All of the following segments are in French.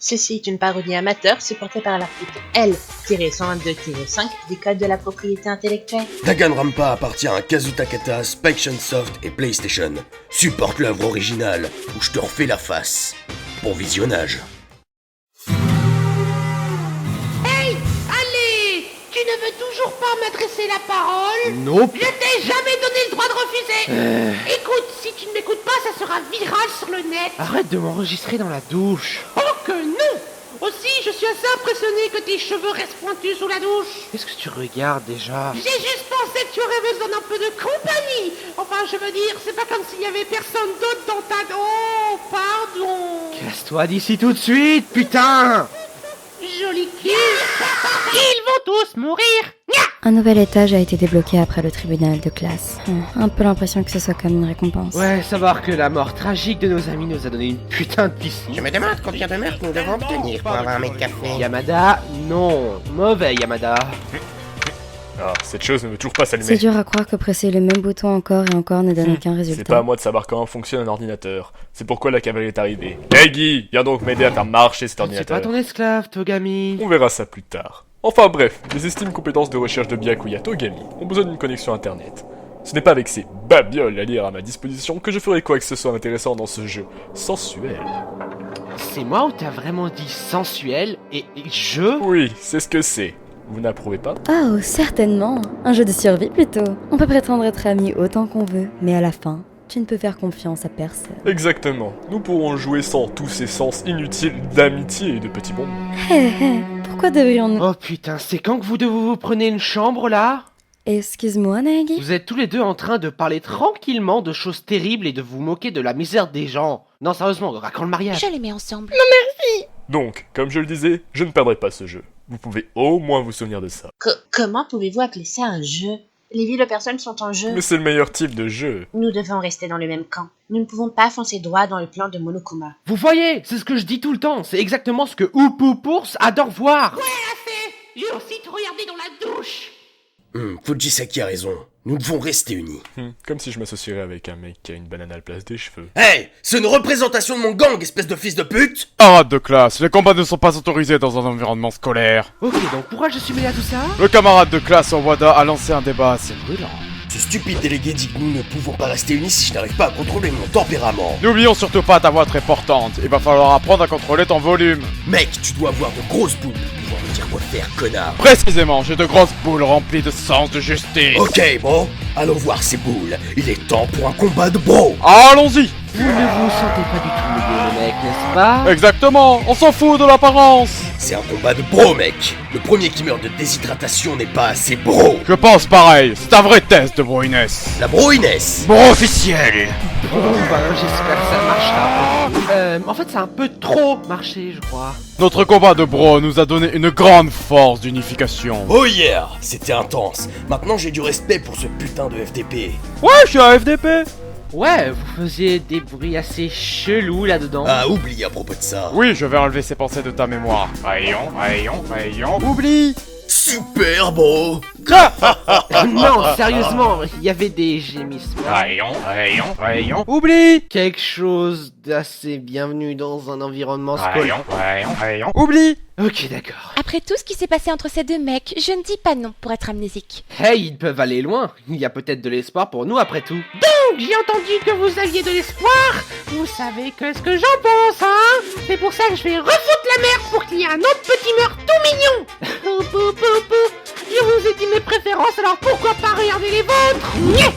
Ceci est une parodie amateur supportée par l'article L-122-5 du Code de la propriété intellectuelle. Danganronpa appartient à Kazutakata, Spike Chunsoft et PlayStation. Supporte l'œuvre originale, ou je te refais la face. Bon visionnage. Hey, allez! Tu ne veux toujours pas m'adresser la parole? Nope. Je t'ai jamais donné le droit de refuser. Écoute, si tu ne m'écoutes pas, ça sera viral sur le net. Arrête de m'enregistrer dans la douche. Oh que non! Aussi, je suis assez impressionné que tes cheveux restent pointus sous la douche. Qu'est-ce que tu regardes déjà? J'ai juste pensé que tu aurais besoin d'un peu de compagnie. Enfin, je veux dire, c'est pas comme s'il y avait personne d'autre dans ta... Oh, pardon. Casse-toi d'ici tout de suite, putain! Joli cul. Ils vont tous mourir. Un nouvel étage a été débloqué après le tribunal de classe. Un peu l'impression que ce soit comme une récompense. Ouais, savoir que la mort tragique de nos amis nous a donné une putain de piscine. Je me demande combien de meurtres nous devons obtenir pour avoir un mètre café. Yamada, non. Mauvais Yamada. Ah, cette chose ne veut toujours pas C'est s'allumer. dur à croire que presser le même bouton encore et encore ne donne aucun résultat. C'est pas à moi de savoir comment fonctionne un ordinateur. C'est pourquoi la cavalerie est arrivée. Hey Guy, viens donc m'aider à faire marcher cet C'est ordinateur. pas ton esclave, Togami. On verra ça plus tard. Enfin bref, les estimes compétences de recherche de Byakuya Togami ont besoin d'une connexion internet. Ce n'est pas avec ces babioles à lire à ma disposition que je ferai quoi que ce soit intéressant dans ce jeu sensuel. C'est moi ou t'as vraiment dit sensuel et je? Oui, c'est ce que c'est. Vous n'approuvez pas? Oh, certainement. Un jeu de survie plutôt. On peut prétendre être amis autant qu'on veut, mais à la fin, tu ne peux faire confiance à personne. Exactement. Nous pourrons jouer sans tous ces sens inutiles d'amitié et de petits bonbons. Hé hé, pourquoi devrions-nous... Oh putain, c'est quand que vous prenez une chambre là? Excuse-moi, Nagi. Vous êtes tous les deux en train de parler tranquillement de choses terribles et de vous moquer de la misère des gens. Non, sérieusement, à quand le mariage? Je les mets ensemble. Donc, comme je le disais, je ne perdrai pas ce jeu. Vous pouvez au moins vous souvenir de ça. Comment pouvez-vous appeler ça un jeu? Les vies de personnes sont en jeu. Mais c'est le meilleur type de jeu. Nous devons rester dans le même camp. Nous ne pouvons pas foncer droit dans le plan de Monokuma. Vous voyez, c'est ce que je dis tout le temps. C'est exactement ce que Oupoupurs adore voir. Lui aussi te regarder dans la douche. Fujisaki a raison. Nous devons rester unis. Comme si je m'associerais avec un mec qui a une banane à la place des cheveux. Hey! C'est une représentation de mon gang, espèce de fils de pute! Camarades de classe, les combats ne sont pas autorisés dans un environnement scolaire. Ok, donc pourquoi je suis mêlé à tout ça? Le camarade de classe en Wada a lancé un débat assez brûlant. Ce stupide délégué dit que nous ne pouvons pas rester unis si je n'arrive pas à contrôler mon tempérament. N'oublions surtout pas ta voix très portante, il va falloir apprendre à contrôler ton volume. Mec, tu dois avoir de grosses boules pour pouvoir me dire quoi faire, connard. Précisément, j'ai de grosses boules remplies de sens de justice. Ok, bon, allons voir ces boules. Il est temps pour un combat de bro. Allons-y. Vous ne vous sentez pas du tout mieux, le mec, n'est-ce pas? Exactement, on s'en fout de l'apparence. C'est un combat de bro, mec. Le premier qui meurt de déshydratation n'est pas assez bro. Je pense pareil, c'est un vrai test de broiness. La broiness. Bro officiel. Bon, ben, j'espère que ça marchera. En fait, ça a un peu trop marché, je crois. Notre combat de bro nous a donné une grande force d'unification. Oh yeah, c'était intense. Maintenant j'ai du respect pour ce putain de FDP. Ouais, je suis un FDP. Ouais, vous faisiez des bruits assez chelous là-dedans. Ah, oublie à propos de ça. Oui, je vais enlever ces pensées de ta mémoire. Rayon, oublie. Super bro. Non, sérieusement, il y avait des gémissements. Rayon, oublie. Quelque chose d'assez bienvenu dans un environnement scolaire. Rayon, oublie. Ok, d'accord. Après tout ce qui s'est passé entre ces deux mecs, je ne dis pas non pour être amnésique. Hey, ils peuvent aller loin. Il y a peut-être de l'espoir pour nous après tout. Donc, j'ai entendu que vous aviez de l'espoir. Vous savez que ce que j'en pense, hein? C'est pour ça que je vais refoutre la merde pour qu'il y ait un autre petit meurtre tout mignon. Pou, pou, pou, pou. Je vous ai dit mes préférences, alors pourquoi pas regarder les vôtres? Nyeh.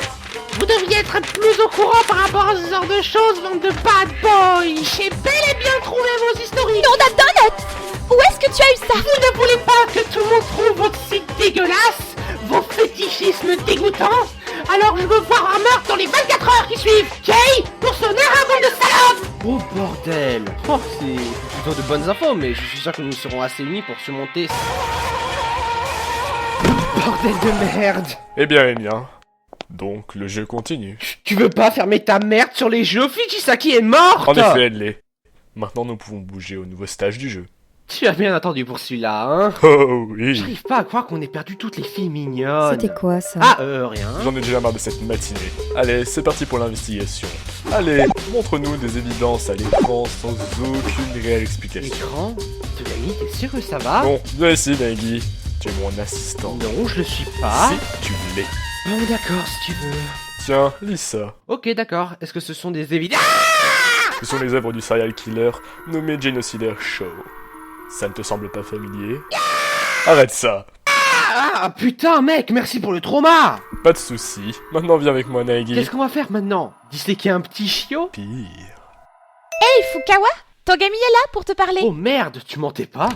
Vous devriez être plus au courant par rapport à ce genre de choses, bande de bad boys. J'ai bel et bien trouvé vos historiques. Non, Donut! Où est-ce que tu as eu ça? Vous ne voulez pas que tout le monde trouve votre site dégueulasse, vos fétichismes dégoûtants? Alors je veux voir un meurtre dans les 24 heures qui suivent. Jay, pour sonner un bande de salopes. Oh bordel. Oh, c'est plutôt de bonnes infos, mais je suis sûr que nous serons assez unis pour surmonter... Bordel de merde. Eh bien. Donc, le jeu continue. Tu veux pas fermer ta merde sur les jeux? Fujisaki est morte. En effet, elle l'est. Maintenant, nous pouvons bouger au nouveau stage du jeu. Tu as bien attendu pour celui-là, hein? Oh oui. J'arrive pas à croire qu'on ait perdu toutes les filles mignonnes. C'était quoi ça? Ah, rien. J'en ai déjà marre de cette matinée. Allez, c'est parti pour l'investigation. Allez, montre-nous des évidences à l'écran sans aucune réelle explication. Écran? Togami, t'es sûr que ça va? Bon, viens ici, Nagui. Tu es mon assistant. Non, je le suis pas. Si tu l'es. Bon, d'accord, si tu veux. Tiens, lis ça. Ok, d'accord. Est-ce que ce sont des évidences? Ce sont les œuvres du serial killer nommé Genocider Shaw. Ça ne te semble pas familier? Arrête ça. Ah, putain, mec, merci pour le trauma! Pas de soucis. Maintenant viens avec moi, Nagui. Qu'est-ce qu'on va faire maintenant? Disséquer un petit chiot? Pire. Hey Fukawa, Togami est là pour te parler. Oh merde, tu mentais pas?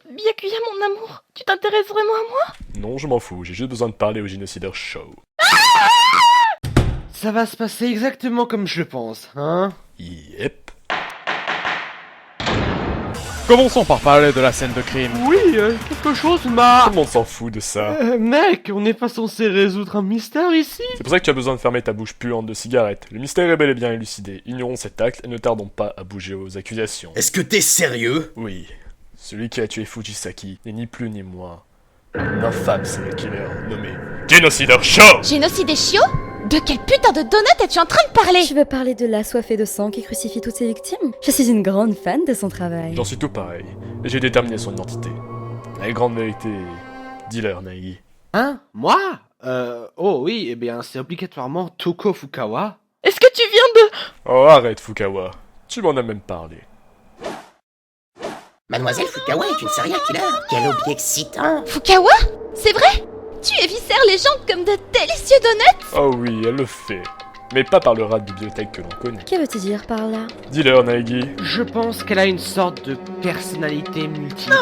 Byakuya, mon amour, tu t'intéresses vraiment à moi? Non, je m'en fous. J'ai juste besoin de parler au Genocider Shaw. Ça va se passer exactement comme je le pense, hein? Yep. Commençons par parler de la scène de crime. Oui, quelque chose m'a... Tout le monde s'en fout de ça. Mec, on n'est pas censé résoudre un mystère ici? C'est pour ça que tu as besoin de fermer ta bouche puante de cigarette. Le mystère est bel et bien élucidé. Ignorons cet acte et ne tardons pas à bouger aux accusations. Est-ce que t'es sérieux? Oui. Celui qui a tué Fujisaki n'est ni plus ni moins un infâme serial killer nommé Genocider Shaw. Génocide Shio? De quel putain de donut es-tu en train de parler? Je veux parler de l'assoiffé de sang qui crucifie toutes ses victimes. Je suis une grande fan de son travail. J'en suis tout pareil. Et j'ai déterminé son identité. La grande vérité... Dis-leur, Nagui. Hein? Moi? Oh oui, eh bien, c'est obligatoirement Toko Fukawa. Est-ce que tu viens de... Oh, arrête, Fukawa. Tu m'en as même parlé. Mademoiselle Fukawa est une serial killer. Quel objet excitant. Fukawa? C'est vrai? Tu éviscères les gens comme de délicieux donuts? Oh oui, elle le fait. Mais pas par le rat de bibliothèque que l'on connaît. Que veux-tu dire par là? Dis-leur, Nagui. Je pense qu'elle a une sorte de personnalité multiple.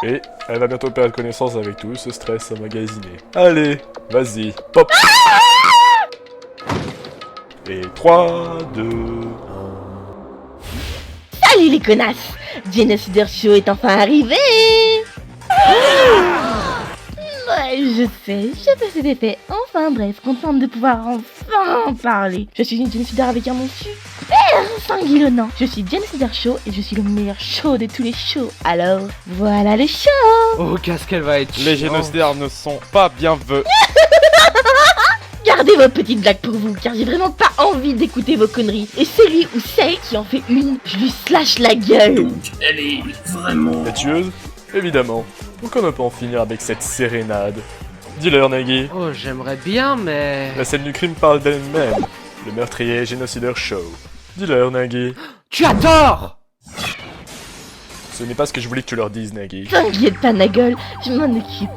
Et elle va bientôt perdre connaissance avec tout ce stress emmagasiné. Allez, vas-y, pop. Et 3, 2, 1... Salut les connasses! Genocider Show est enfin arrivé! Ouais, je sais cet effet. Enfin bref, contente de pouvoir enfin en parler. Je suis une genocidaire avec un nom super sanguillonnant. Je suis Genocider Show et je suis le meilleur show de tous les shows. Alors, voilà le show! Oh, qu'est-ce qu'elle va être Les chiante. génocidaires ne sont pas bienvenus. Gardez vos petites blagues pour vous, car j'ai vraiment pas envie d'écouter vos conneries. Et celui ou celle qui en fait une, je lui slash la gueule. La tueuse? Évidemment. Pourquoi ne pas en finir avec cette sérénade? Dis-leur, Nagui. Oh, j'aimerais bien, mais... La scène du crime parle d'elle-même. Le meurtrier Genocider Show. Dis-leur, Nagui. Tu as tort! Ce n'est pas ce que je voulais que tu leur dises, Nagui. T'inquiète pas, ma gueule, je m'en occupe.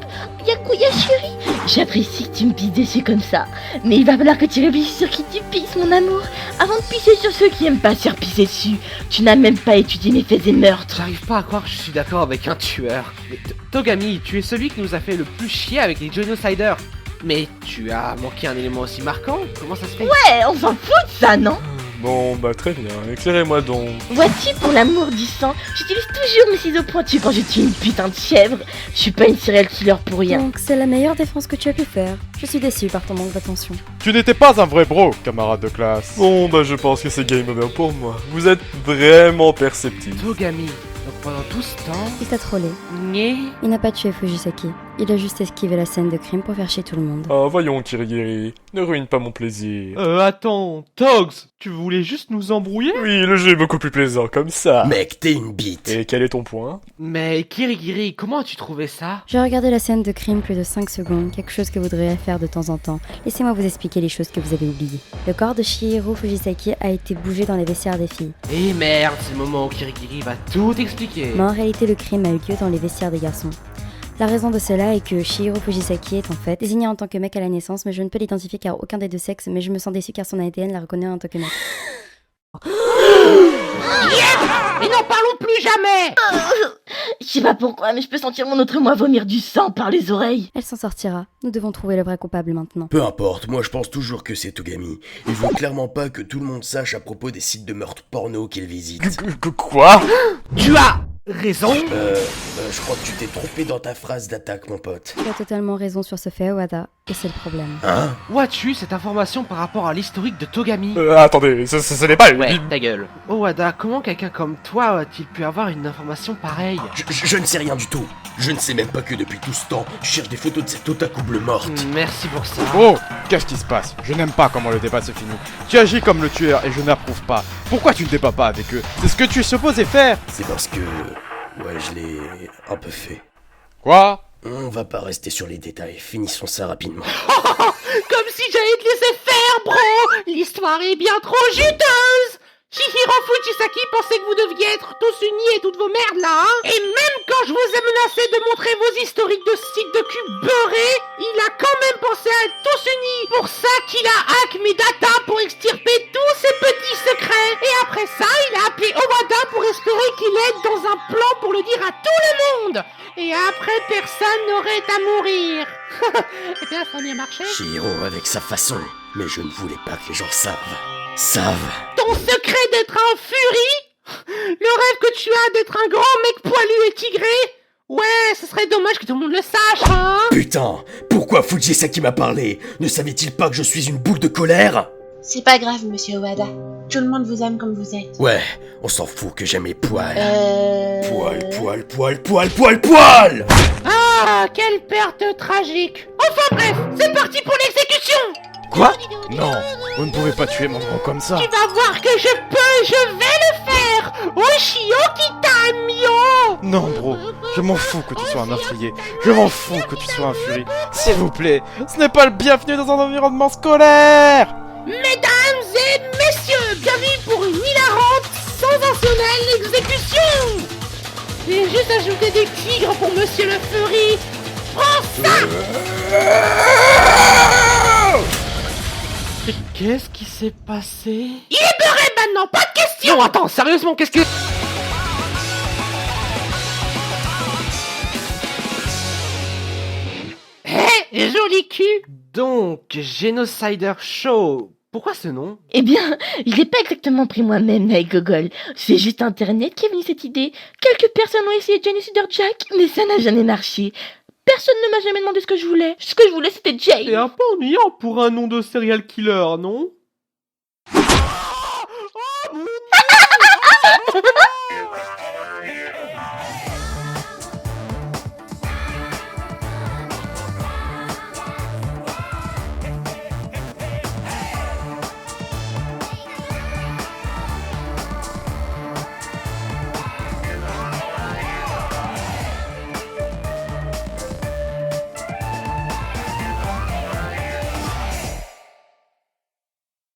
Yakuya chérie, j'apprécie que tu me pisses dessus comme ça. Mais il va falloir que tu réfléchisses sur qui tu pisses, mon amour. Avant de pisser sur ceux qui aiment pas se faire pisser dessus, tu n'as même pas étudié mes faits et meurtres. J'arrive pas à croire que je suis d'accord avec un tueur. Mais Togami, tu es celui qui nous a fait le plus chier avec les génociders. Mais tu as manqué un élément aussi marquant? Comment ça se fait? Ouais, on s'en fout de ça, non? Bon, bah très bien, éclairez-moi donc. Vois-tu, pour l'amour du sang, j'utilise toujours mes ciseaux pointus quand je tue une putain de chèvre. Je suis pas une serial killer pour rien. Donc c'est la meilleure défense que tu as pu faire. Je suis déçue par ton manque d'attention. Tu n'étais pas un vrai bro, camarade de classe. Bon, bah je pense que c'est game over pour moi. Vous êtes vraiment perceptif. Togami, donc pendant tout ce temps... Il t'a trollé. Nyeh. Il n'a pas tué Fujisaki. Il a juste esquivé la scène de crime pour faire chier tout le monde. Ah, voyons, Kirigiri, ne ruine pas mon plaisir. Attends, Togs, tu voulais juste nous embrouiller? Oui, le jeu est beaucoup plus plaisant comme ça. Mec, t'es une bite. Et quel est ton point? Mais Kirigiri, comment as-tu trouvé ça? J'ai regardé la scène de crime plus de 5 secondes, quelque chose que vous devriez faire de temps en temps. Laissez-moi vous expliquer les choses que vous avez oubliées. Le corps de Chihiro Fujisaki a été bougé dans les vestiaires des filles. Eh merde, c'est le moment où Kirigiri va tout expliquer. Mais en réalité, le crime a eu lieu dans les vestiaires des garçons. La raison de cela est que Chihiro Fujisaki est en fait désigné en tant que mec à la naissance, mais je ne peux l'identifier car aucun des deux sexes, mais je me sens déçue car son ADN la reconnaît en tant que mec. Et n'en parlons plus jamais! Je sais pas pourquoi, mais je peux sentir mon autre moi vomir du sang par les oreilles. Elle s'en sortira. Nous devons trouver le vrai coupable maintenant. Peu importe, moi je pense toujours que c'est Togami. Il veut clairement pas que tout le monde sache à propos des sites de meurtre porno qu'il visite. Quoi? Tu as raison. Je crois que tu t'es trompé dans ta phrase d'attaque, mon pote. Tu as totalement raison sur ce fait, Wada. Et c'est le problème. Hein? Où as-tu cette information par rapport à l'historique de Togami? Attendez, ce n'est pas... Ouais, ta gueule. Oh Wada, comment quelqu'un comme toi a-t-il pu avoir une information pareille? Je ne sais rien du tout. Je ne sais même pas que depuis tout ce temps, je cherche des photos de cette otaku bleue morte. Merci pour ça. Oh, qu'est-ce qui se passe? Je n'aime pas comment le débat se finit. Tu agis comme le tueur et je n'approuve pas. Pourquoi tu ne débats pas avec eux? C'est ce que tu es supposé faire. C'est parce que... ouais, je l'ai un peu fait. Quoi? On va pas rester sur les détails, finissons ça rapidement. Comme si j'allais te laisser faire, bro! L'histoire est bien trop juteuse! Chihiro Fujisaki pensait que vous deviez être tous unis et toutes vos merdes là, hein? Et même quand je vous ai menacé de montrer vos historiques de sites de cul beurrés, il a quand même pensé à être tous unis! Pour ça qu'il a hack mes datas pour extirper tous ses petits secrets! Et après ça, il a appelé Owada pour espérer qu'il aide dans un plan pour le dire à tout le monde! Et après, personne n'aurait à mourir! Eh bien, ça a bien marché! Chihiro avec sa façon, mais je ne voulais pas que les gens savent. Ton secret d'être un furie? Le rêve que tu as d'être un grand mec poilu et tigré? Ouais, ce serait dommage que tout le monde le sache, hein? Putain, pourquoi Fujisaki m'a parlé? Ne savait-il pas que je suis une boule de colère? C'est pas grave, monsieur Owada. Tout le monde vous aime comme vous êtes. Ouais, on s'en fout que j'aime mes poils. Poil. Ah, quelle perte tragique! Enfin bref, c'est parti pour l'exécution! Quoi? Non, vous ne pouvez pas tuer mon gros comme ça. Tu vas voir que je vais le faire! Oshio Kitamio! Non, bro, je m'en fous que tu sois un meurtrier. Je m'en fous que tu sois un furie. S'il vous plaît, ce n'est pas le bienvenu dans un environnement scolaire. Mesdames et messieurs, bienvenue pour une hilarante, sensationnelle exécution! J'ai juste ajouté des tigres pour Monsieur le Fury. Prends ça! Mais qu'est-ce qui s'est passé? Il est beurré maintenant, pas de question! Non, attends, sérieusement, qu'est-ce que... Hé, joli cul! Donc, Genocider Show. Pourquoi ce nom? Eh bien, je l'ai pas exactement pris moi-même, avec Gogol. C'est juste Internet qui a venu cette idée. Quelques personnes ont essayé Genocider Jack, mais ça n'a jamais marché. Personne ne m'a jamais demandé ce que je voulais. Ce que je voulais, c'était Jay. C'est un peu ennuyant pour un nom de serial killer, non? Oh mon Dieu!